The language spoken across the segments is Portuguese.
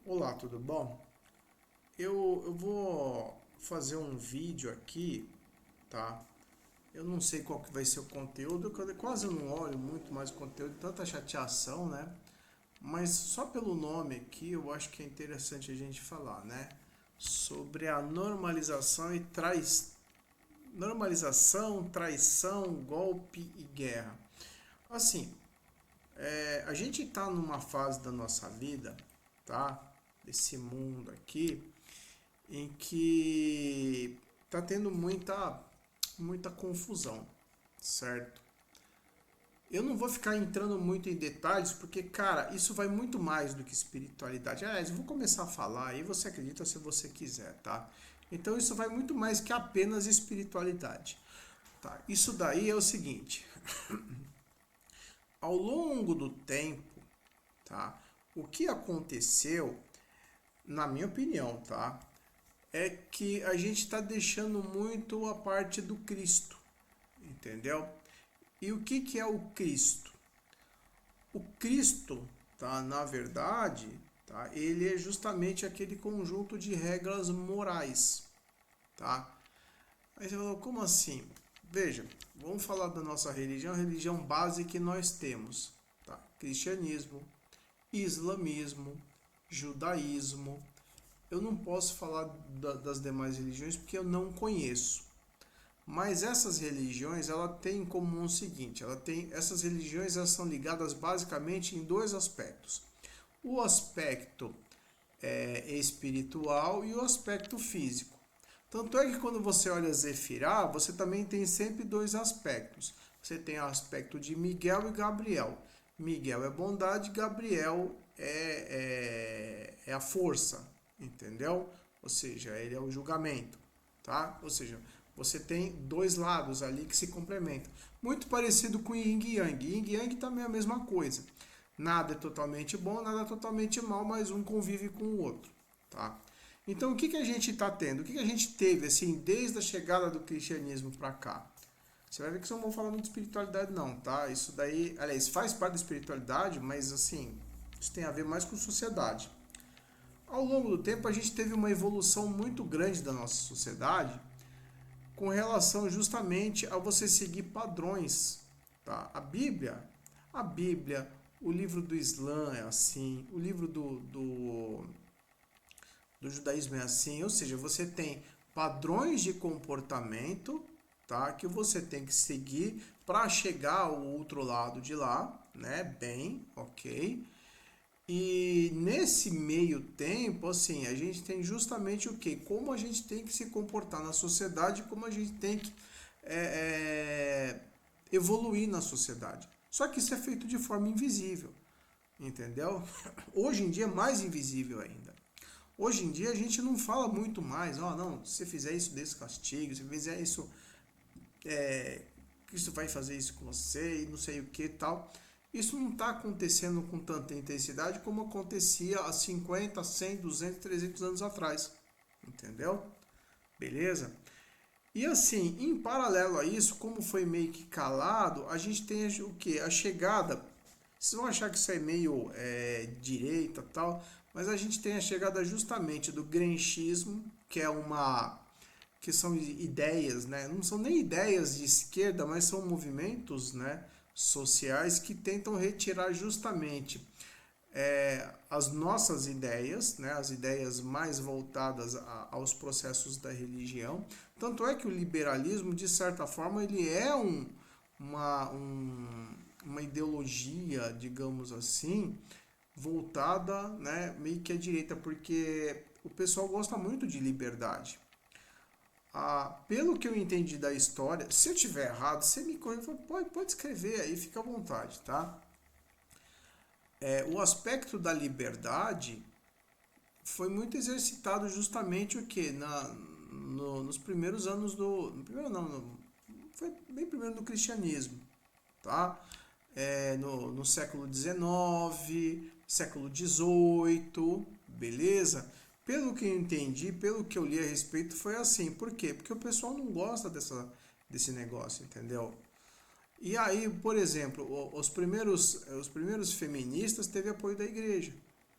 Olá, tudo bom? Eu vou fazer um vídeo aqui, tá? Eu não sei qual que vai ser o conteúdo, eu quase não olho muito mais o conteúdo, tanta chateação, né? Mas só pelo nome aqui eu acho que é interessante a gente falar, né? Sobre a normalização normalização, traição, golpe e guerra. Assim, a gente tá numa fase da nossa vida, tá? Desse mundo aqui, em que tá tendo muita confusão, certo? Eu não vou ficar entrando muito em detalhes, porque, cara, isso vai muito mais do que espiritualidade. Aliás, eu vou começar a falar e você acredita se você quiser, tá? Então, isso vai muito mais que apenas espiritualidade, tá? Isso daí é o seguinte: ao longo do tempo, tá? O que aconteceu, na minha opinião, tá? É que a gente está deixando muito a parte do Cristo, entendeu? E o que é o Cristo? O Cristo, tá, na verdade, tá, ele é justamente aquele conjunto de regras morais, tá? Aí você falou, como assim? Veja, vamos falar da nossa religião, a religião base que nós temos, tá? Cristianismo, islamismo, judaísmo. Eu não posso falar das demais religiões porque eu não conheço. Mas essas religiões, ela tem em comum o seguinte, essas religiões elas são ligadas basicamente em dois aspectos. O aspecto espiritual e o aspecto físico. Tanto é que quando você olha Zefirá, você também tem sempre dois aspectos. Você tem o aspecto de Miguel e Gabriel. Miguel é bondade, Gabriel é a força, entendeu? Ou seja, ele é o julgamento, tá? Ou seja, você tem dois lados ali que se complementam. Muito parecido com Yin e Yang. Yin e Yang também é a mesma coisa. Nada é totalmente bom, nada é totalmente mal, mas um convive com o outro, tá? Então, o que a gente está tendo? O que a gente teve, assim, desde a chegada do cristianismo para cá? Você vai ver que eu não vou falar muito de espiritualidade, não, tá? Isso daí, aliás, faz parte da espiritualidade, mas, assim, isso tem a ver mais com sociedade. Ao longo do tempo, a gente teve uma evolução muito grande da nossa sociedade com relação justamente a você seguir padrões, tá? A Bíblia, o livro do Islã é assim, o livro do judaísmo é assim, ou seja, você tem padrões de comportamento, tá? Que você tem que seguir para chegar ao outro lado de lá, né? Bem, ok. E nesse meio tempo, assim, a gente tem justamente o que? Como a gente tem que se comportar na sociedade, como a gente tem que é, evoluir na sociedade. Só que isso é feito de forma invisível, entendeu? Hoje em dia é mais invisível ainda. Hoje em dia a gente não fala muito mais, ó, não, se você fizer isso desse castigo, se fizer isso, Cristo vai fazer isso com você e não sei o que tal. Isso não está acontecendo com tanta intensidade como acontecia há 50, 100, 200, 300 anos atrás, entendeu? Beleza? E assim, em paralelo a isso, como foi meio que calado, a gente tem o que? A chegada. Vocês vão achar que isso é meio direita e tal, mas a gente tem a chegada justamente do grenchismo, que são ideias, né? Não são nem ideias de esquerda, mas são movimentos, né, sociais que tentam retirar justamente as nossas ideias, né, as ideias mais voltadas aos processos da religião. Tanto é que o liberalismo, de certa forma, ele é uma, um, uma ideologia, digamos assim, voltada, né, meio que à direita, porque o pessoal gosta muito de liberdade. Pelo que eu entendi da história, se eu tiver errado, você me corrija, pode escrever aí, fica à vontade, tá? O aspecto da liberdade foi muito exercitado justamente o que nos primeiros anos no primeiro não, foi bem primeiro do cristianismo, tá? No século XIX, século XVIII, beleza? Pelo que eu entendi, pelo que eu li a respeito, foi assim. Por quê? Porque o pessoal não gosta desse negócio, entendeu? E aí, por exemplo, os primeiros feministas teve apoio da igreja,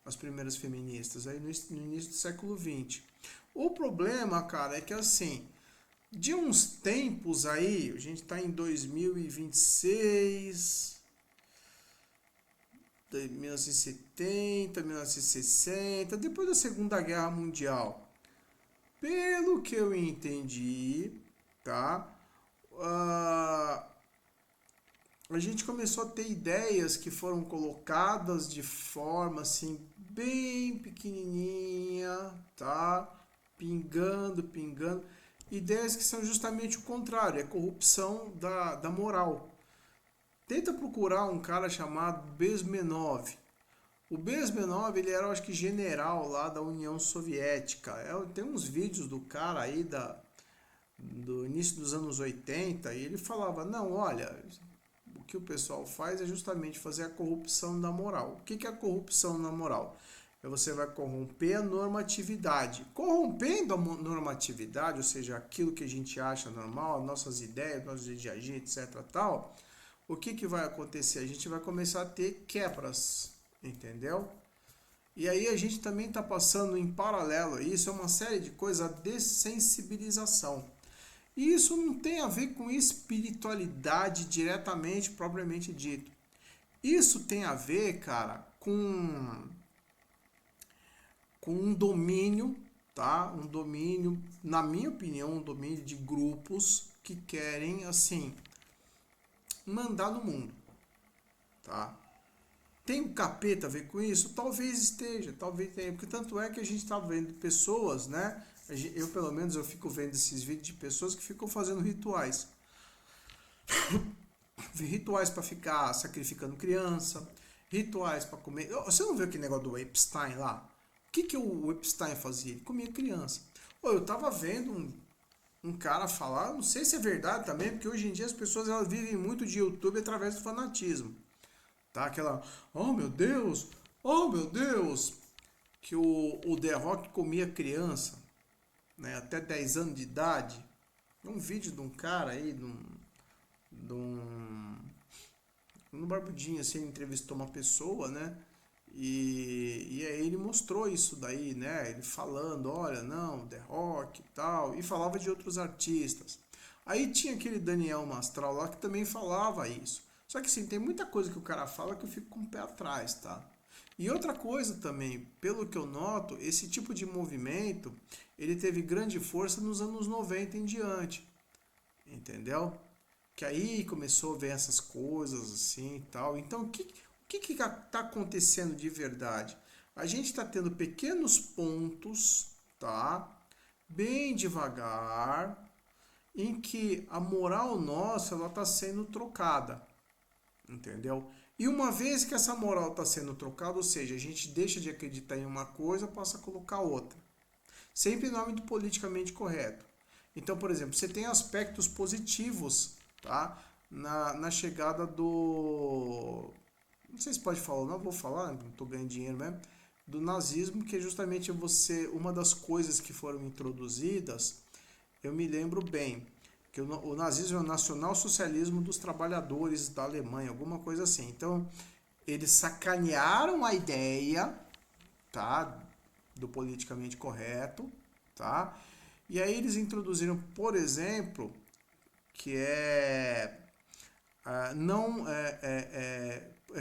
as primeiras feministas, aí no início do século XX. O problema, cara, é que assim, de uns tempos aí, a gente está em 2026, 1970, 1960, depois da Segunda Guerra Mundial. Pelo que eu entendi, tá? A gente começou a ter ideias que foram colocadas de forma assim bem pequenininha, tá? Pingando, pingando. Ideias que são justamente o contrário, é corrupção da moral. Tenta procurar um cara chamado Bezmenov. O Bezmenov, ele era, acho que, general lá da União Soviética. Tem uns vídeos do cara aí do início dos anos 80 e ele falava, não, olha, o que o pessoal faz é justamente fazer a corrupção da moral. O que é a corrupção na moral? Você vai corromper a normatividade. Corrompendo a normatividade, ou seja, aquilo que a gente acha normal, nossas ideias, nosso jeito de agir, etc. tal, o que vai acontecer? A gente vai começar a ter quebras, entendeu? E aí a gente também está passando em paralelo a isso, é uma série de coisas, a dessensibilização. E isso não tem a ver com espiritualidade diretamente, propriamente dito. Isso tem a ver, cara, com um domínio, tá? Um domínio, na minha opinião, um domínio de grupos que querem, assim, mandar no mundo, tá? Tem o capeta a ver com isso? Talvez esteja, talvez tenha, porque tanto é que a gente está vendo pessoas, né? Eu, pelo menos, eu fico vendo esses vídeos de pessoas que ficam fazendo rituais. Rituais para ficar sacrificando criança, rituais para comer. Você não viu aquele negócio do Epstein lá? O que o Epstein fazia? Ele comia criança. Eu tava vendo um cara falar, não sei se é verdade também, porque hoje em dia as pessoas elas vivem muito de YouTube através do fanatismo. Tá? Aquela, oh meu Deus, que o The Rock comia criança, né? Até 10 anos de idade. Um vídeo de um cara aí, no Barbudinho, assim, ele entrevistou uma pessoa, né? E aí ele mostrou isso daí, né? Ele falando, olha, não, The Rock e tal, e falava de outros artistas. Aí tinha aquele Daniel Mastral lá que também falava isso. Só que assim, tem muita coisa que o cara fala que eu fico com o pé atrás, tá? E outra coisa também, pelo que eu noto, esse tipo de movimento, ele teve grande força nos anos 90 em diante, entendeu? Que aí começou a ver essas coisas assim e tal. Então, o que está acontecendo de verdade? A gente está tendo pequenos pontos, tá? Bem devagar, em que a moral nossa ela está sendo trocada, entendeu? E uma vez que essa moral está sendo trocada, ou seja, a gente deixa de acreditar em uma coisa, passa a colocar outra. Sempre em nome do politicamente correto. Então, por exemplo, você tem aspectos positivos, tá? Na chegada do... Não sei se pode falar, não vou falar, não estou ganhando dinheiro mesmo. Do nazismo, que é justamente uma das coisas que foram introduzidas, eu me lembro bem, que o nazismo é o nacional-socialismo dos trabalhadores da Alemanha, alguma coisa assim. Então, eles sacanearam a ideia, tá? Do politicamente correto, tá? E aí eles introduziram, por exemplo, que não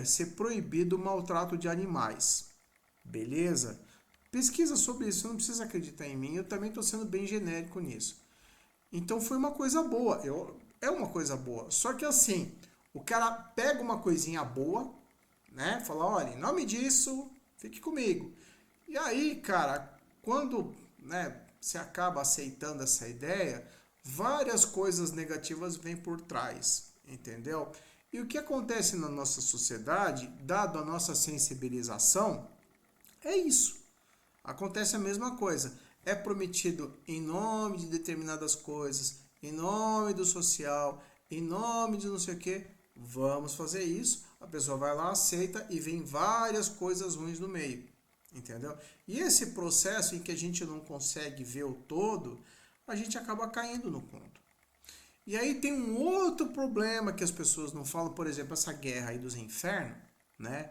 ser proibido o maltrato de animais, beleza? Pesquisa sobre isso, não precisa acreditar em mim, eu também estou sendo bem genérico nisso. Então foi uma coisa boa, é uma coisa boa, só que assim, o cara pega uma coisinha boa, né? Fala, olha, em nome disso, fique comigo. E aí, cara, quando, né, você acaba aceitando essa ideia, várias coisas negativas vêm por trás, entendeu? E o que acontece na nossa sociedade, dado a nossa sensibilização, é isso. Acontece a mesma coisa. É prometido em nome de determinadas coisas, em nome do social, em nome de não sei o que. Vamos fazer isso. A pessoa vai lá, aceita e vem várias coisas ruins no meio. Entendeu? E esse processo em que a gente não consegue ver o todo, a gente acaba caindo no conto. E aí tem um outro problema que as pessoas não falam, por exemplo, essa guerra aí dos infernos, né?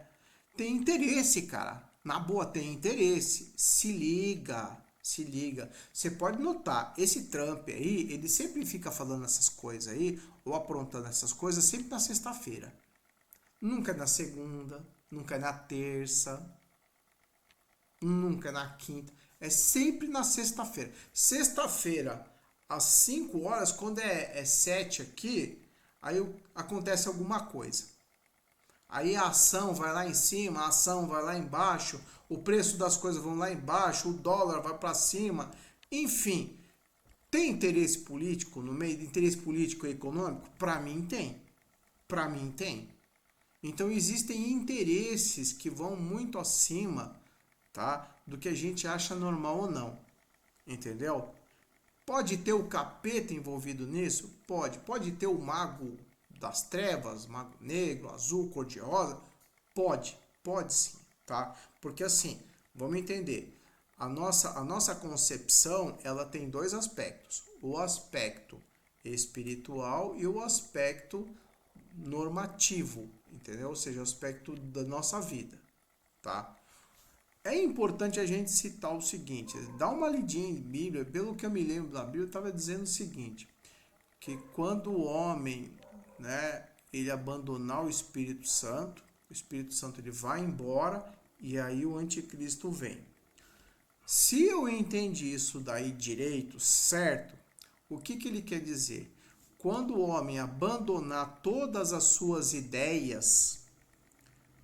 Tem interesse, cara. Na boa, tem interesse. Se liga, se liga. Você pode notar, esse Trump aí, ele sempre fica falando essas coisas aí, ou aprontando essas coisas, sempre na sexta-feira. Nunca é na segunda, nunca é na terça, nunca é na quinta. É sempre na sexta-feira. Sexta-feira, às 5 horas, quando é 7 aqui, aí acontece alguma coisa. Aí a ação vai lá em cima, a ação vai lá embaixo, o preço das coisas vão lá embaixo, o dólar vai para cima. Enfim, tem interesse político no meio, interesse político e econômico? Para mim tem. Para mim tem. Então existem interesses que vão muito acima, tá, do que a gente acha normal ou não. Entendeu? Pode ter o capeta envolvido nisso? Pode. Pode ter o mago das trevas, mago negro, azul, cor-de-rosa? Pode. Pode sim, tá? Porque assim, vamos entender. A nossa concepção, ela tem dois aspectos. O aspecto espiritual e o aspecto normativo, entendeu? Ou seja, o aspecto da nossa vida, tá? É importante a gente citar o seguinte, dá uma lidinha em Bíblia, pelo que eu me lembro da Bíblia, estava dizendo o seguinte, que quando o homem, né, ele abandonar o Espírito Santo ele vai embora e aí o anticristo vem. Se eu entendi isso daí direito, certo, o que ele quer dizer? Quando o homem abandonar todas as suas ideias,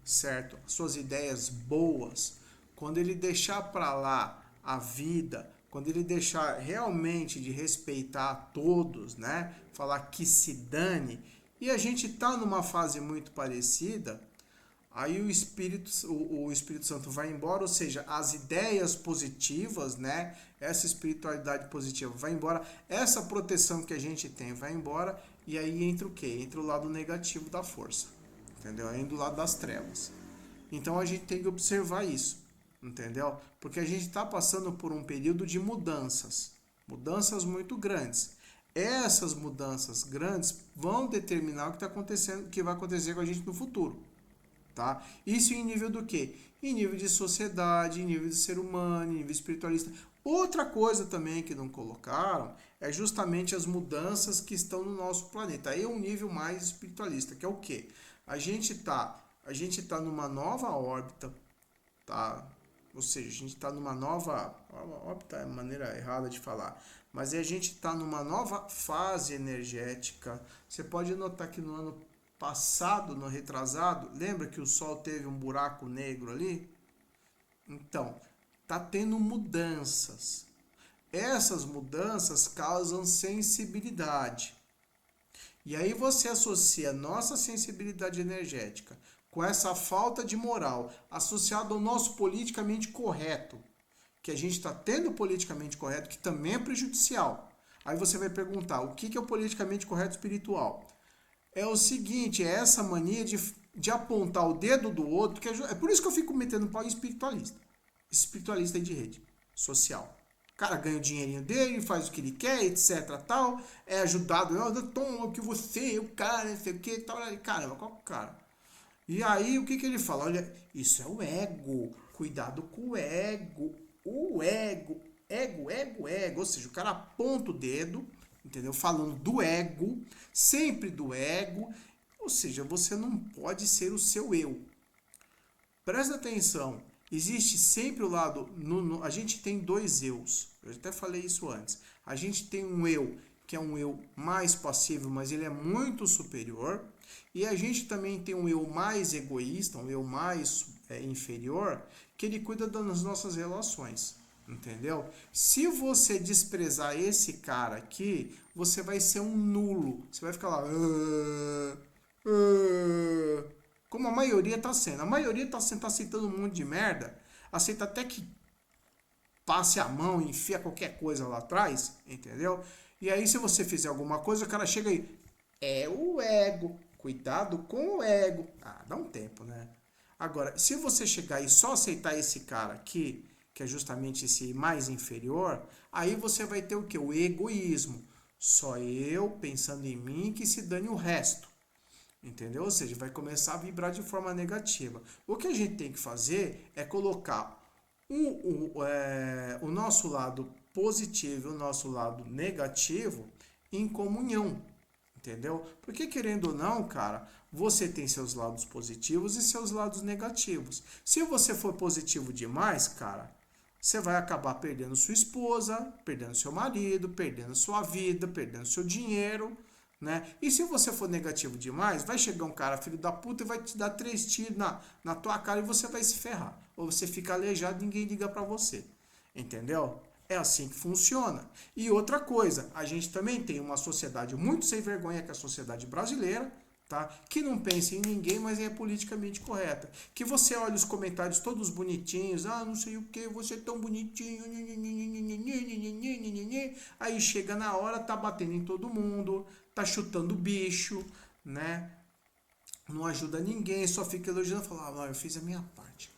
certo? As suas ideias boas, quando ele deixar para lá a vida, quando ele deixar realmente de respeitar a todos, né? Falar que se dane, e a gente tá numa fase muito parecida, aí o Espírito Santo vai embora, ou seja, as ideias positivas, né? Essa espiritualidade positiva vai embora, essa proteção que a gente tem vai embora, e aí entra o quê? Entra o lado negativo da força, entendeu? Entra o lado das trevas. Então a gente tem que observar isso, entendeu? Porque a gente está passando por um período de mudanças, mudanças muito grandes. Essas mudanças grandes vão determinar o que está acontecendo, o que vai acontecer com a gente no futuro. Tá? Isso em nível do quê? Em nível de sociedade, em nível de ser humano, em nível espiritualista. Outra coisa também que não colocaram é justamente as mudanças que estão no nosso planeta. Aí é um nível mais espiritualista, que é o quê? A gente tá numa nova órbita, tá? Ou seja, a gente está numa nova órbita é a maneira errada de falar, mas a gente está numa nova fase energética. Você pode notar que no ano passado, no retrasado, lembra que o Sol teve um buraco negro ali? Então, tá tendo mudanças. Essas mudanças causam sensibilidade. E aí você associa nossa sensibilidade energética com essa falta de moral associado ao nosso politicamente correto, que a gente está tendo politicamente correto, que também é prejudicial. Aí você vai perguntar, o que é o politicamente correto espiritual? É o seguinte, é essa mania de apontar o dedo do outro, que é por isso que eu fico metendo pau em espiritualista. Espiritualista de rede social. O cara ganha o dinheirinho dele, faz o que ele quer, etc, tal, é ajudado, toma que você, o cara, não sei o que, tal, caramba, qual o cara? E aí, o que ele fala? Olha, isso é o ego, cuidado com o ego, ou seja, o cara aponta o dedo, entendeu? Falando do ego, sempre do ego, ou seja, você não pode ser o seu eu. Presta atenção, existe sempre o lado, a gente tem dois eus, eu até falei isso antes, a gente tem um eu, que é um eu mais passivo, mas ele é muito superior, e a gente também tem um eu mais egoísta, um eu mais inferior, que ele cuida das nossas relações, entendeu? Se você desprezar esse cara aqui, você vai ser um nulo, você vai ficar lá... como a maioria tá sendo. A maioria tá aceitando um monte de merda. Aceita até que passe a mão e enfia qualquer coisa lá atrás, entendeu? E aí se você fizer alguma coisa, o cara chega aí. É o ego. Cuidado com o ego. Ah, dá um tempo, né? Agora, se você chegar e só aceitar esse cara aqui, que é justamente esse mais inferior, aí você vai ter o quê? O egoísmo. Só eu pensando em mim que se dane o resto. Entendeu? Ou seja, vai começar a vibrar de forma negativa. O que a gente tem que fazer é colocar o nosso lado positivo e o nosso lado negativo em comunhão. Entendeu? Porque querendo ou não, cara, você tem seus lados positivos e seus lados negativos. Se você for positivo demais, cara, você vai acabar perdendo sua esposa, perdendo seu marido, perdendo sua vida, perdendo seu dinheiro, né? E se você for negativo demais, vai chegar um cara filho da puta e vai te dar 3 tiros na tua cara e você vai se ferrar. Ou você fica aleijado e ninguém liga pra você. Entendeu? É assim que funciona. E outra coisa, a gente também tem uma sociedade muito sem vergonha, que é a sociedade brasileira, tá? Que não pensa em ninguém, mas é politicamente correta. Que você olha os comentários todos bonitinhos, não sei o que, você é tão bonitinho, aí chega na hora, tá batendo em todo mundo, tá chutando bicho, né? Não ajuda ninguém, só fica elogiando e fala, eu fiz a minha parte.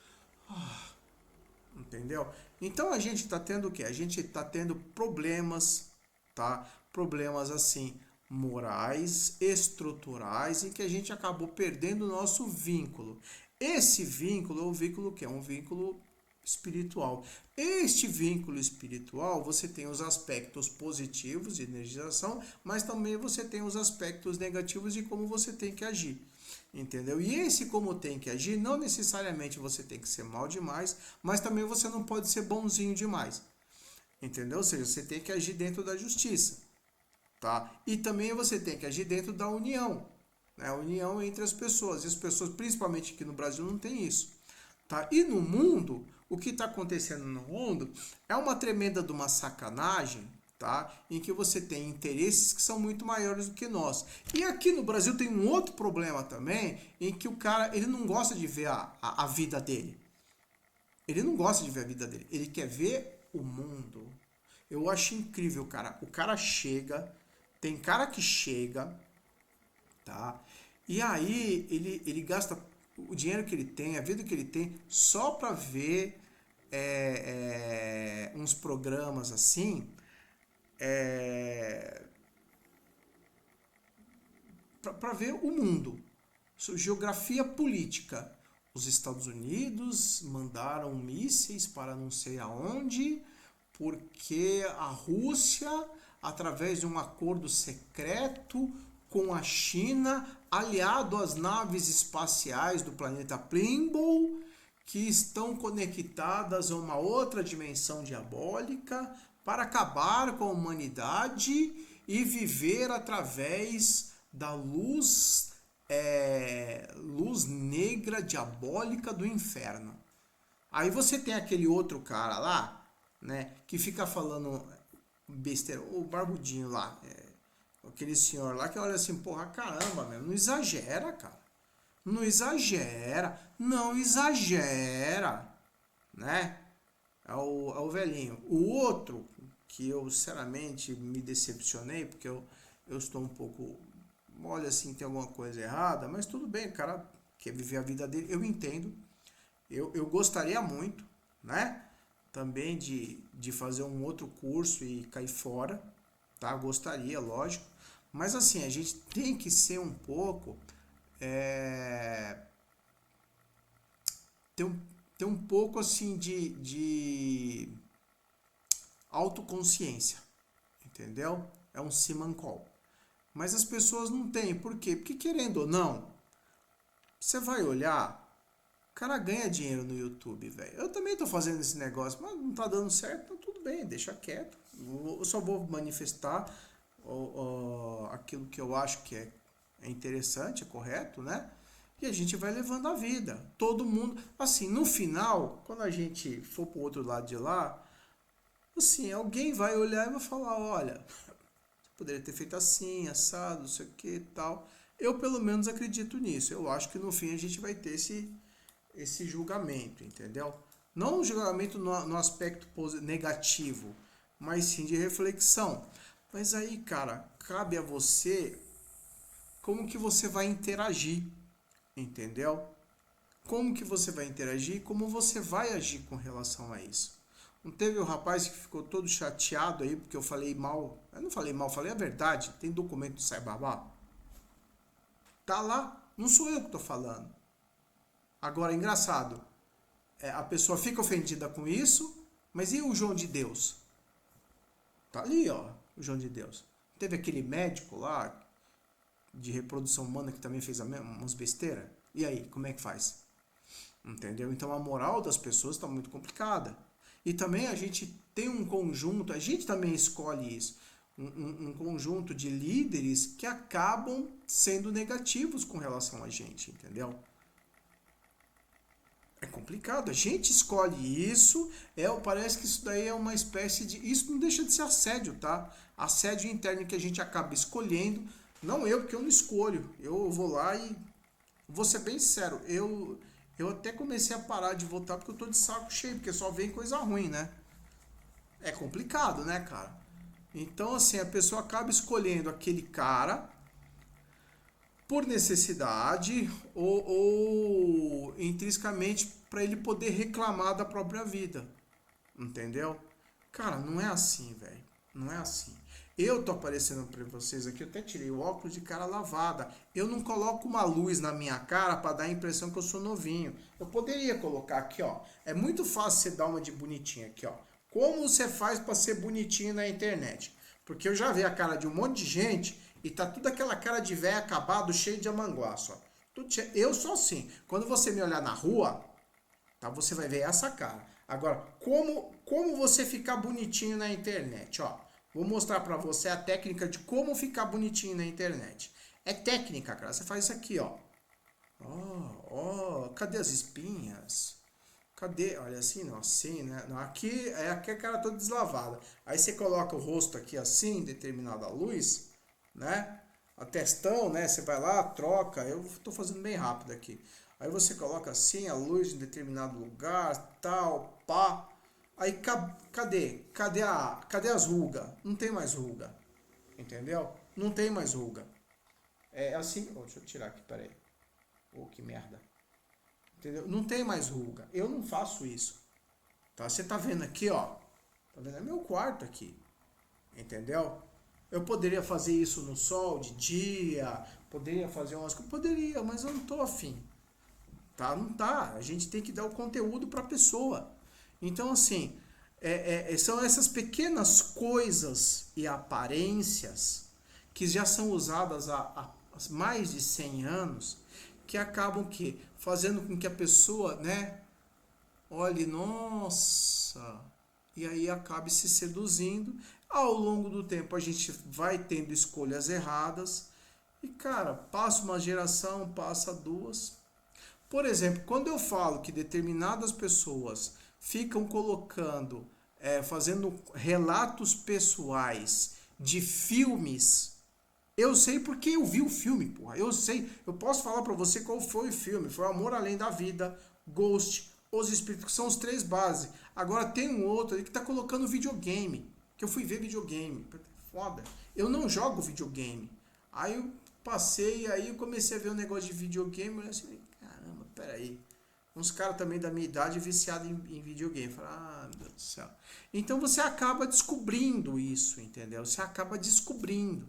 Entendeu? Então a gente está tendo o quê? A gente está tendo problemas, tá? Problemas assim, morais, estruturais, em que a gente acabou perdendo o nosso vínculo. Esse vínculo é o vínculo que é um vínculo espiritual. Este vínculo espiritual, você tem os aspectos positivos de energização, mas também você tem os aspectos negativos de como você tem que agir. Entendeu? E esse como tem que agir, não necessariamente você tem que ser mal demais, mas também você não pode ser bonzinho demais. Entendeu? Ou seja, você tem que agir dentro da justiça, tá? E também você tem que agir dentro da união, né? A união entre as pessoas. E as pessoas, principalmente aqui no Brasil, não tem isso, tá? E no mundo, o que está acontecendo no mundo é uma tremenda de uma sacanagem, tá? Em que você tem interesses que são muito maiores do que nós. E aqui no Brasil tem um outro problema também, em que o cara, ele não gosta de ver a vida dele. Ele não gosta de ver a vida dele. Ele quer ver o mundo. Eu acho incrível, cara. O cara chega, tem cara que chega, tá? E aí ele gasta o dinheiro que ele tem, a vida que ele tem, só pra ver uns programas assim, para ver o mundo. Geografia política. Os Estados Unidos mandaram mísseis para não sei aonde, porque a Rússia, através de um acordo secreto com a China, aliado às naves espaciais do planeta Plimble, que estão conectadas a uma outra dimensão diabólica, para acabar com a humanidade e viver através da luz negra diabólica do inferno. Aí você tem aquele outro cara lá, né, que fica falando besteira, o barbudinho lá, aquele senhor lá que olha assim, porra, caramba, meu, não exagera, cara. Não exagera, não exagera, né? É o velhinho. O outro, que eu sinceramente me decepcionei, porque eu estou um pouco. Olha assim, tem alguma coisa errada, mas tudo bem, o cara quer viver a vida dele, eu entendo. Eu gostaria muito, né? Também de fazer um outro curso e cair fora, tá? Gostaria, lógico. Mas assim, a gente tem que ser um pouco. Ter um pouco assim de autoconsciência, entendeu? É um simancol. Mas as pessoas não têm. Por quê? Porque querendo ou não, você vai olhar, o cara ganha dinheiro no YouTube, velho. Eu também tô fazendo esse negócio, mas não tá dando certo, então tudo bem, deixa quieto. Eu só vou manifestar aquilo que eu acho que é interessante, é correto, né? E a gente vai levando a vida. Todo mundo, assim, no final, quando a gente for pro outro lado de lá, assim, alguém vai olhar e vai falar, olha, poderia ter feito assim, assado, não sei o que e tal. Eu pelo menos acredito nisso. Eu acho que no fim a gente vai ter esse julgamento, entendeu? Não um julgamento no aspecto negativo, mas sim de reflexão. Mas aí, cara, cabe a você como que você vai interagir, entendeu? Como que você vai interagir e como você vai agir com relação a isso. Não teve o rapaz que ficou todo chateado aí porque eu falei mal? Eu não falei mal, falei a verdade. Tem documento do Saibabá? Tá lá, não sou eu que tô falando. Agora, engraçado, a pessoa fica ofendida com isso, mas e o João de Deus? Tá ali, ó, o João de Deus. Teve aquele médico lá de reprodução humana que também fez umas besteiras. E aí, como é que faz? Entendeu? Então a moral das pessoas está muito complicada. E também a gente tem um conjunto, a gente também escolhe isso, um conjunto de líderes que acabam sendo negativos com relação a gente, entendeu? É complicado, a gente escolhe isso, parece que isso daí é uma espécie de... Isso não deixa de ser assédio, tá? Assédio interno que a gente acaba escolhendo, não eu, porque eu não escolho. Eu vou lá e... Vou ser bem sincero, eu até comecei a parar de votar porque eu tô de saco cheio, porque só vem coisa ruim, né? É complicado, né, cara? Então, assim, a pessoa acaba escolhendo aquele cara por necessidade ou intrinsecamente para ele poder reclamar da própria vida. Entendeu? Cara, não é assim, velho. Não é assim. Eu tô aparecendo para vocês aqui, eu até tirei o óculos de cara lavada. Eu não coloco uma luz na minha cara para dar a impressão que eu sou novinho. Eu poderia colocar aqui, ó. É muito fácil você dar uma de bonitinho aqui, ó. Como você faz para ser bonitinho na internet? Porque eu já vi a cara de um monte de gente e tá tudo aquela cara de velho acabado, cheio de amanguaço, ó. Eu sou assim. Quando você me olhar na rua, tá? Você vai ver essa cara. Agora, como você ficar bonitinho na internet, ó. Vou mostrar pra você a técnica de como ficar bonitinho na internet. É técnica, cara. Você faz isso aqui, ó. Cadê as espinhas? Cadê? Olha assim, não, assim, né? Não, aqui a cara toda deslavada. Aí você coloca o rosto aqui assim, determinada luz, né? A testão, né? Você vai lá, troca. Eu tô fazendo bem rápido aqui. Aí você coloca assim a luz em determinado lugar, tal, pá. Aí cadê as rugas? Não tem mais ruga. Entendeu? Não tem mais ruga. É assim, deixa eu tirar aqui, peraí. Que merda. Entendeu? Não tem mais ruga. Eu não faço isso. Tá? Você tá vendo aqui, ó. Tá vendo? É meu quarto aqui. Entendeu? Eu poderia fazer isso no sol, de dia. Poderia fazer umas coisas. Poderia, mas eu não tô afim. Tá? Não tá. A gente tem que dar o conteúdo pra pessoa. Então, assim, são essas pequenas coisas e aparências que já são usadas há mais de 100 anos, que acabam fazendo com que a pessoa, né, olhe, nossa, e aí acabe se seduzindo. Ao longo do tempo a gente vai tendo escolhas erradas e, cara, passa uma geração, passa duas. Por exemplo, quando eu falo que determinadas pessoas ficam colocando, fazendo relatos pessoais de filmes, eu sei porque eu vi o filme, porra. Eu sei, eu posso falar pra você qual foi o filme. Foi Amor Além da Vida, Ghost, Os Espíritos, que são os três bases. Agora tem um outro ali que tá colocando videogame, que eu fui ver videogame. Foda. Eu não jogo videogame. Aí eu passei, aí eu comecei a ver um negócio de videogame, e assim, caramba, peraí. Uns caras também da minha idade viciados em videogame. Falei, meu Deus do céu. Então você acaba descobrindo isso, entendeu? Você acaba descobrindo.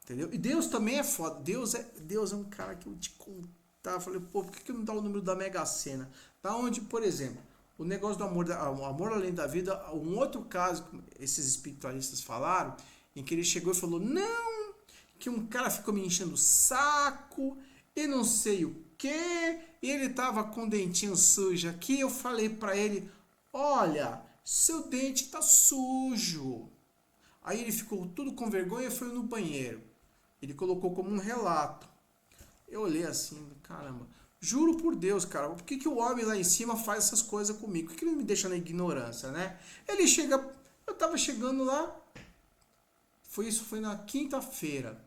Entendeu? E Deus também é foda. Deus é um cara que eu te contar. Eu falei, pô, por que não dá o número da Mega Sena? Da onde, por exemplo, o negócio do o amor além da vida, um outro caso que esses espiritualistas falaram, em que ele chegou e falou, não, que um cara ficou me enchendo o saco e não sei o que, e ele tava com o dentinho sujo aqui. Eu falei pra ele, olha, seu dente tá sujo. Aí ele ficou tudo com vergonha e foi no banheiro. Ele colocou como um relato. Eu olhei assim, caramba. Juro por Deus, cara, por que o homem lá em cima faz essas coisas comigo? Por que ele não me deixa na ignorância, né? Ele chega, eu tava chegando lá, isso foi na quinta-feira.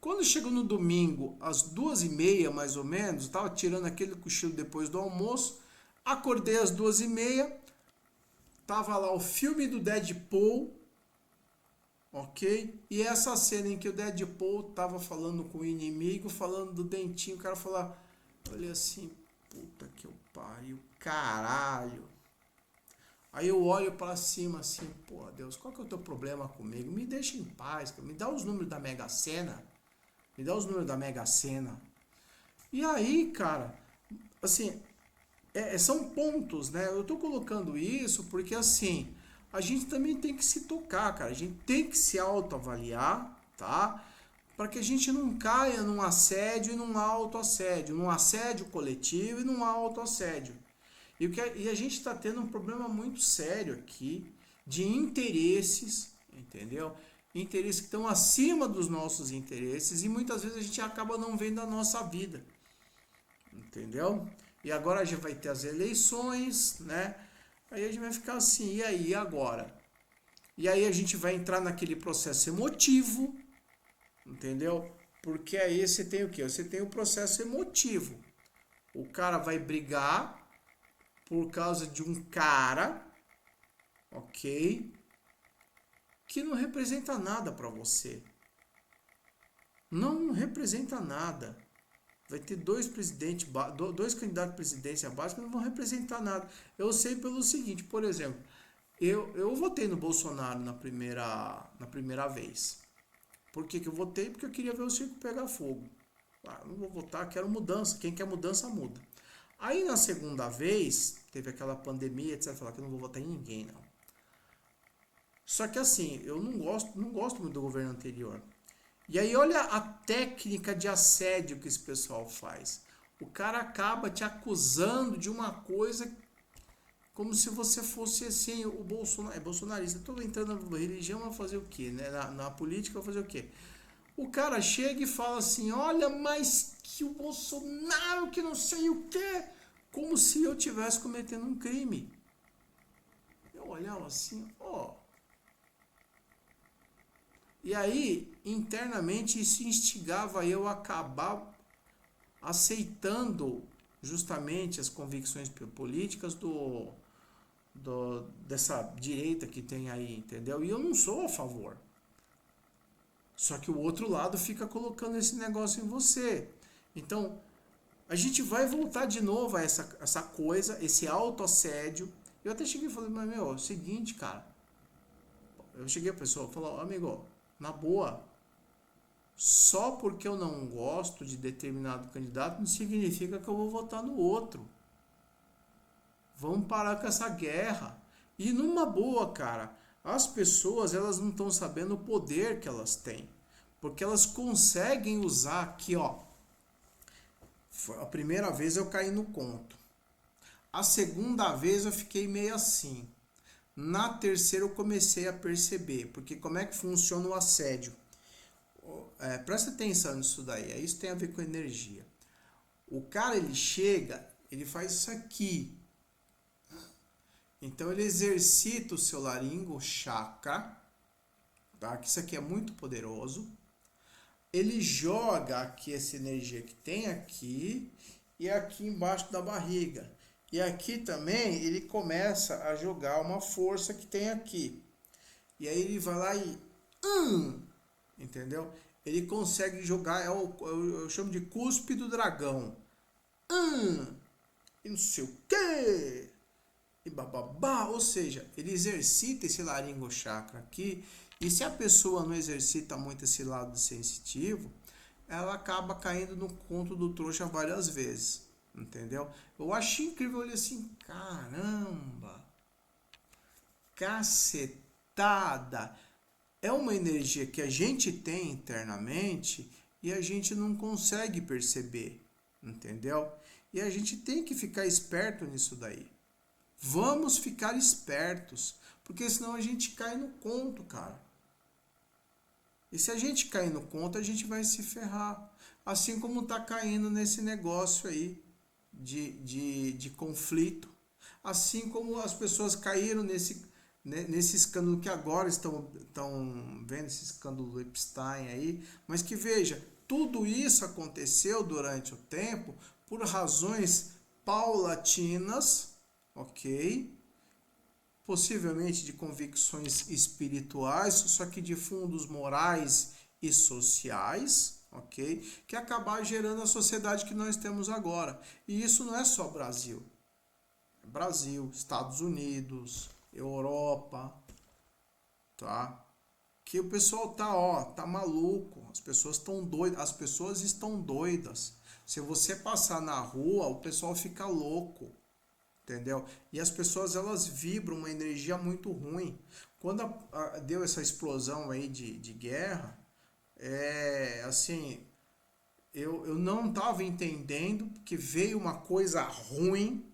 Quando chegou no domingo, às 2h30 mais ou menos, tava tirando aquele cochilo depois do almoço, acordei às 2h30, tava lá o filme do Deadpool, ok? E essa cena em que o Deadpool tava falando com o inimigo, falando do dentinho, o cara falou, olha assim, puta que eu pariu, caralho. Aí eu olho pra cima assim, pô, Deus, qual que é o teu problema comigo? Me deixa em paz, me dá os números da Mega Sena, Me dá os números da Mega Sena. E aí, cara, assim, são pontos, né? Eu tô colocando isso porque, assim, a gente também tem que se tocar, cara. A gente tem que se autoavaliar, tá? Para que a gente não caia num assédio e num autoassédio, num assédio coletivo e num autoassédio. E a gente está tendo um problema muito sério aqui de interesses, entendeu? Interesses que estão acima dos nossos interesses e muitas vezes a gente acaba não vendo a nossa vida, entendeu? E agora a gente vai ter as eleições, né? Aí a gente vai ficar assim, e aí, agora? E aí a gente vai entrar naquele processo emotivo, entendeu? Porque aí você tem o quê? Você tem o processo emotivo. O cara vai brigar por causa de um cara, ok? Que não representa nada para você. Não representa nada. Vai ter dois candidatos à presidência básica que não vão representar nada. Eu sei pelo seguinte, por exemplo, eu votei no Bolsonaro na primeira vez. Por que eu votei? Porque eu queria ver o circo pegar fogo. Não vou votar, quero mudança. Quem quer mudança, muda. Aí na segunda vez, teve aquela pandemia, etc. Falar que eu não vou votar em ninguém, não. Só que assim, eu não gosto muito do governo anterior. E aí olha a técnica de assédio que esse pessoal faz. O cara acaba te acusando de uma coisa como se você fosse assim, o Bolsonaro, bolsonarista. Estou entrando na religião a fazer o quê? Né? Na política a fazer o quê? O cara chega e fala assim, olha, mas que o Bolsonaro, que não sei o quê. Como se eu estivesse cometendo um crime. Eu olhava assim, ó. E aí, internamente, isso instigava eu a acabar aceitando justamente as convicções políticas dessa direita que tem aí, entendeu? E eu não sou a favor. Só que o outro lado fica colocando esse negócio em você. Então, a gente vai voltar de novo a essa coisa, esse autoassédio. Eu até cheguei e falei, mas meu, é o seguinte, cara. Eu cheguei a pessoa e falei, amigo, na boa, só porque eu não gosto de determinado candidato não significa que eu vou votar no outro. Vamos parar com essa guerra. E numa boa, cara, as pessoas elas não estão sabendo o poder que elas têm. Porque elas conseguem usar aqui, ó. A primeira vez eu caí no conto. A segunda vez eu fiquei meio assim. Na terceira eu comecei a perceber. Porque como é que funciona o assédio? Presta atenção nisso daí. Isso tem a ver com energia. O cara, ele chega, ele faz isso aqui. Então ele exercita o seu laringo chakra, tá? Que isso aqui é muito poderoso. Ele joga aqui essa energia que tem aqui e aqui embaixo da barriga. E aqui também ele começa a jogar uma força que tem aqui. E aí ele vai lá e entendeu? Ele consegue jogar, eu chamo de cuspe do dragão. E não sei o quê. E bababá, ou seja, ele exercita esse laringo chakra aqui, e se a pessoa não exercita muito esse lado sensitivo, ela acaba caindo no conto do trouxa várias vezes, entendeu? Eu achei incrível, eu olhei assim, caramba, cacetada, é uma energia que a gente tem internamente e a gente não consegue perceber, entendeu? E a gente tem que ficar esperto nisso daí. Vamos ficar espertos, porque senão a gente cai no conto, cara. E se a gente cair no conto, a gente vai se ferrar. Assim como tá caindo nesse negócio aí de conflito. Assim como as pessoas caíram nesse escândalo que agora estão vendo, esse escândalo do Epstein aí. Mas que veja, tudo isso aconteceu durante o tempo por razões paulatinas, ok? Possivelmente de convicções espirituais, só que de fundos morais e sociais, ok? Que acabar gerando a sociedade que nós temos agora. E isso não é só Brasil. É Brasil, Estados Unidos, Europa, tá? que o pessoal tá maluco, as pessoas estão doidas, as pessoas estão doidas. Se você passar na rua, o pessoal fica louco, entendeu? E as pessoas elas vibram uma energia muito ruim. Quando deu essa explosão aí de guerra, assim, eu não estava entendendo que veio uma coisa ruim,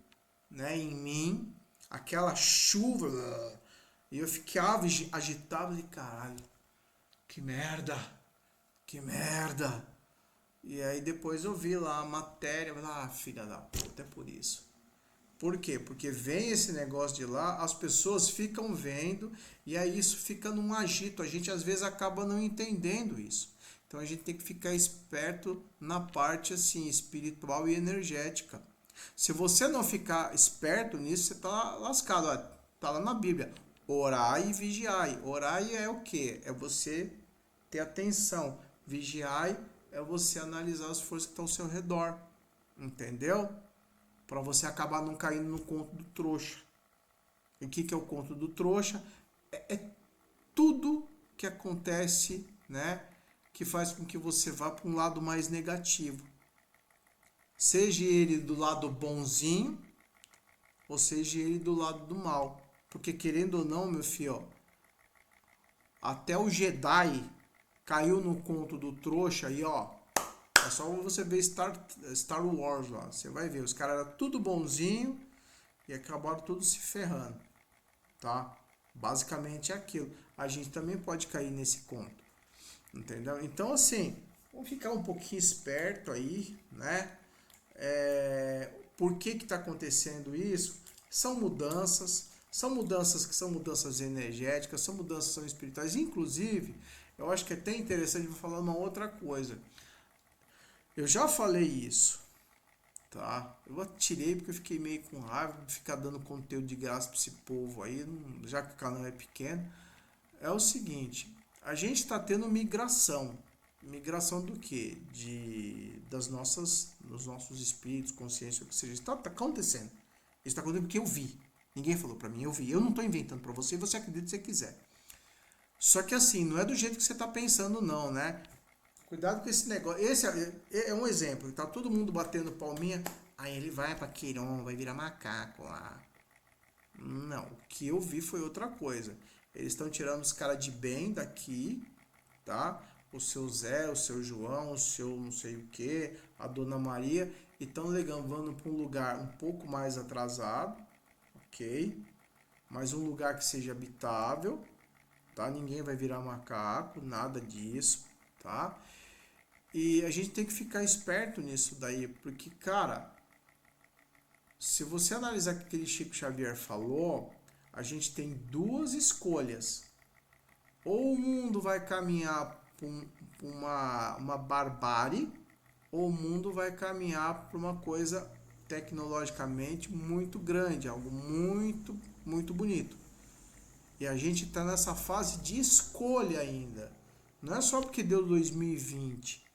né, em mim, aquela chuva, e eu ficava agitado de caralho, que merda, que merda. E aí depois eu vi lá a matéria, filha da puta, é por isso. Por quê? Porque vem esse negócio de lá, as pessoas ficam vendo e aí isso fica num agito. A gente às vezes acaba não entendendo isso. Então a gente tem que ficar esperto na parte assim espiritual e energética. Se você não ficar esperto nisso, você tá lascado. Ó, tá lá na Bíblia. Orai e vigiai. Orai é o quê? É você ter atenção. Vigiai é você analisar as forças que estão ao seu redor. Entendeu? Para você acabar não caindo no conto do trouxa. E o que é o conto do trouxa? É tudo que acontece, né, que faz com que você vá para um lado mais negativo. Seja ele do lado bonzinho, ou seja ele do lado do mal. Porque querendo ou não, meu filho, ó, até o Jedi caiu no conto do trouxa aí, ó. É só você ver Star Wars lá. Você vai ver, os caras eram tudo bonzinho e acabaram tudo se ferrando, tá? Basicamente é aquilo. A gente também pode cair nesse conto, entendeu? Então, assim, vamos ficar um pouquinho esperto aí, né? Por que está acontecendo isso? São mudanças que são mudanças energéticas, são mudanças que são espirituais. Inclusive, eu acho que é até interessante falar uma outra coisa. Eu já falei isso, tá? Eu tirei porque eu fiquei meio com raiva de ficar dando conteúdo de graça para esse povo aí, já que o canal é pequeno. É o seguinte, a gente está tendo migração. Migração do quê? Dos nossos espíritos, consciência, o que seja. Isso tá acontecendo. Isso está acontecendo porque eu vi. Ninguém falou para mim, eu vi. Eu não estou inventando para você, você acredita se você quiser. Só que assim, não é do jeito que você está pensando não, né? Cuidado com esse negócio. Esse é um exemplo. Tá todo mundo batendo palminha. Aí ele vai pra Queiron, vai virar macaco lá. Não, o que eu vi foi outra coisa. Eles estão tirando os caras de bem daqui, tá? O seu Zé, o seu João, o seu não sei o que, a Dona Maria. E estão levando para um lugar um pouco mais atrasado, ok? Mas um lugar que seja habitável, tá? Ninguém vai virar macaco, nada disso, tá? E a gente tem que ficar esperto nisso daí, porque, cara, se você analisar o que aquele Chico Xavier falou, a gente tem duas escolhas. Ou o mundo vai caminhar para uma barbárie, ou o mundo vai caminhar para uma coisa tecnologicamente muito grande, algo muito, muito bonito. E a gente está nessa fase de escolha ainda. Não é só porque deu 2020.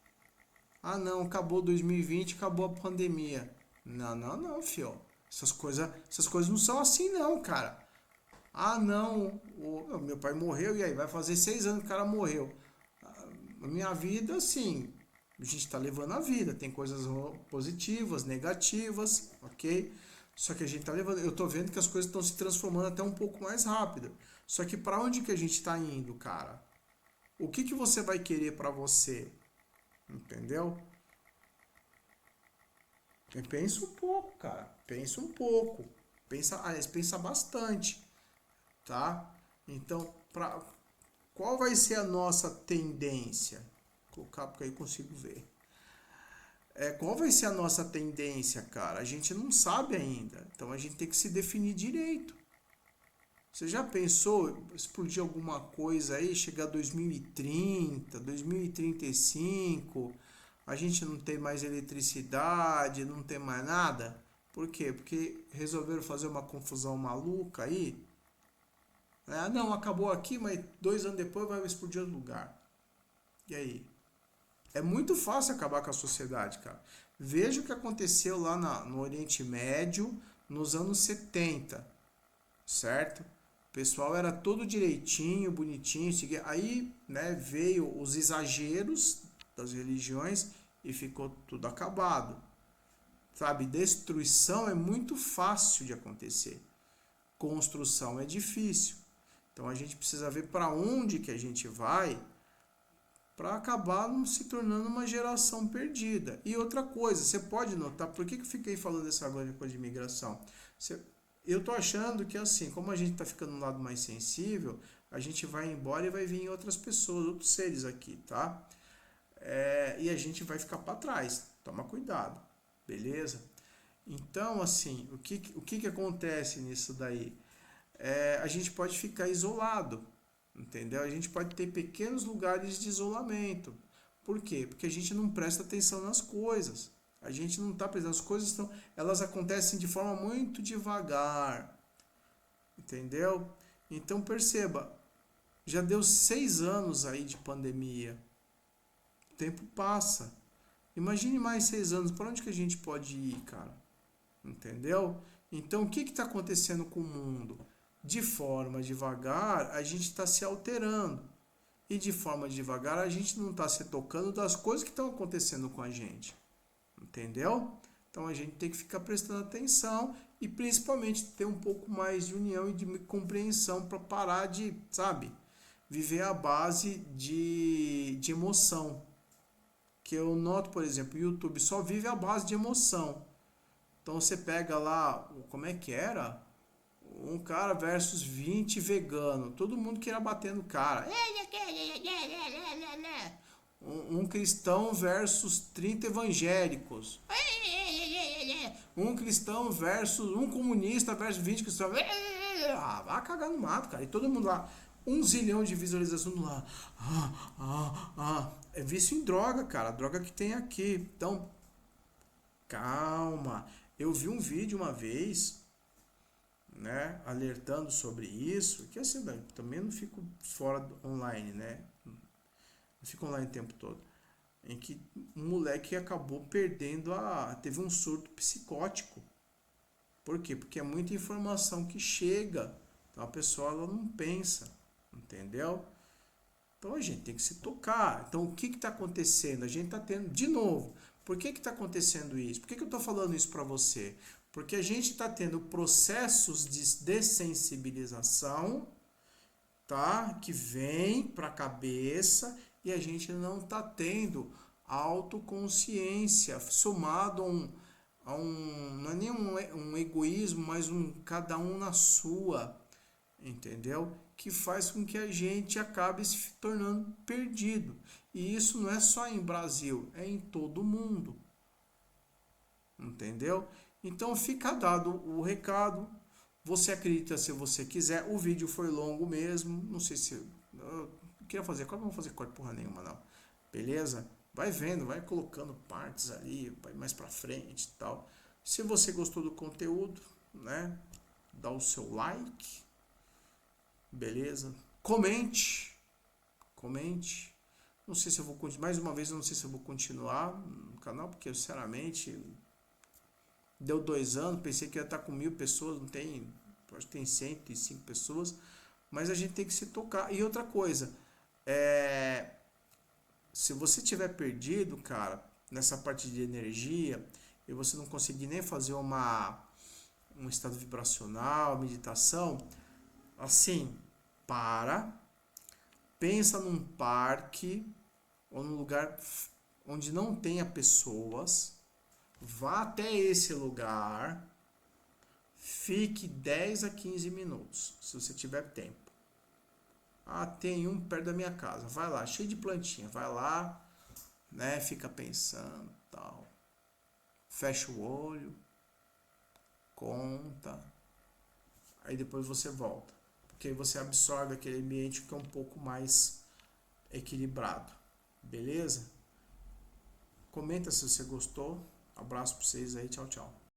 Ah, não, acabou 2020, acabou a pandemia. Não, fio. Essas coisas não são assim, não, cara. Ah, não, meu pai morreu e aí vai fazer 6 anos que o cara morreu. A minha vida, assim, a gente tá levando a vida. Tem coisas positivas, negativas, ok? Só que a gente tá levando. Eu tô vendo que as coisas estão se transformando até um pouco mais rápido. Só que para onde que a gente tá indo, cara? O que você vai querer para você? Entendeu? Pensa um pouco, cara. Pensa um pouco. Pensa bastante, tá? Então, qual vai ser a nossa tendência? Vou colocar porque aí eu consigo ver. Qual vai ser a nossa tendência, cara? A gente não sabe ainda. Então a gente tem que se definir direito. Você já pensou explodir alguma coisa aí, chegar 2030, 2035, a gente não tem mais eletricidade, não tem mais nada? Por quê? Porque resolveram fazer uma confusão maluca aí. Não, acabou aqui, mas 2 anos depois vai explodir outro lugar. E aí? É muito fácil acabar com a sociedade, cara. Veja o que aconteceu lá no Oriente Médio nos anos 70, certo? pessoal era todo direitinho, bonitinho, aí, né, veio os exageros das religiões e ficou tudo acabado. Sabe, destruição é muito fácil de acontecer. Construção é difícil. Então a gente precisa ver para onde que a gente vai para acabar não se tornando uma geração perdida. E outra coisa, você pode notar, por que eu fiquei falando dessa coisa de imigração? Eu tô achando que assim, como a gente está ficando no lado mais sensível, a gente vai embora e vai vir outras pessoas, outros seres aqui, tá? E a gente vai ficar para trás. Toma cuidado, beleza? Então, assim, o que acontece nisso daí? A gente pode ficar isolado, entendeu? A gente pode ter pequenos lugares de isolamento. Por quê? Porque a gente não presta atenção nas coisas. A gente não está prestando. As coisas elas acontecem de forma muito devagar, entendeu? Então perceba, já deu 6 anos aí de pandemia. O tempo passa. Imagine mais 6 anos. Para onde que a gente pode ir, cara? Entendeu? Então o que está acontecendo com o mundo? De forma devagar, a gente está se alterando. E de forma devagar, a gente não está se tocando das coisas que estão acontecendo com a gente. Entendeu? Então a gente tem que ficar prestando atenção e principalmente ter um pouco mais de união e de compreensão para parar de, sabe, viver à base de emoção. Que eu noto, por exemplo, o YouTube só vive à base de emoção. Então você pega lá, como é que era? Um cara versus 20 vegano. Todo mundo queria bater no cara. Um cristão versus 30 evangélicos. Um cristão versus um comunista versus 20 cristãos. Vai cagar no mato, cara. E todo mundo lá. 1 zilhão de visualizações lá. É vício em droga, cara. A droga que tem aqui. Então, calma. Eu vi um vídeo uma vez, né, alertando sobre isso, que assim, também não fico fora online, né? Não fico online o tempo todo. Em que um moleque acabou perdendo teve um surto psicótico. Por quê? Porque é muita informação que chega. Então a pessoa ela não pensa, entendeu? Então a gente tem que se tocar. Então o que está acontecendo? A gente está tendo, de novo, por que está acontecendo isso? Por que eu estou falando isso para você? Porque a gente está tendo processos de dessensibilização, tá? Que vem para a cabeça e a gente não está tendo autoconsciência, somado a um não é nem um egoísmo, mas cada um na sua, entendeu? Que faz com que a gente acabe se tornando perdido. E isso não é só em Brasil, é em todo o mundo. Entendeu? Então fica dado o recado. Você acredita se você quiser. O vídeo foi longo mesmo. Não sei se eu queria fazer corte, não vou fazer corte porra nenhuma não. Beleza? Vai vendo, vai colocando partes ali, vai mais pra frente e tal. Se você gostou do conteúdo, né? Dá o seu like. Beleza? Comente. Não sei se eu vou continuar. Mais uma vez, eu não sei se eu vou continuar no canal, porque eu, sinceramente, deu 2 anos, pensei que ia estar com 1000 pessoas, não tem, acho que tem 105 pessoas, mas a gente tem que se tocar. E outra coisa, se você tiver perdido, cara, nessa parte de energia, e você não conseguir nem fazer um estado vibracional, meditação, assim, pensa num parque ou num lugar onde não tenha pessoas, vá até esse lugar, fique 10 a 15 minutos, se você tiver tempo. Tem um perto da minha casa, vai lá, cheio de plantinha, vai lá, né, fica pensando, tal. Fecha o olho, conta, aí depois você volta. Porque aí você absorve aquele ambiente que é um pouco mais equilibrado. Beleza? Comenta se você gostou. Abraço pra vocês aí. Tchau, tchau.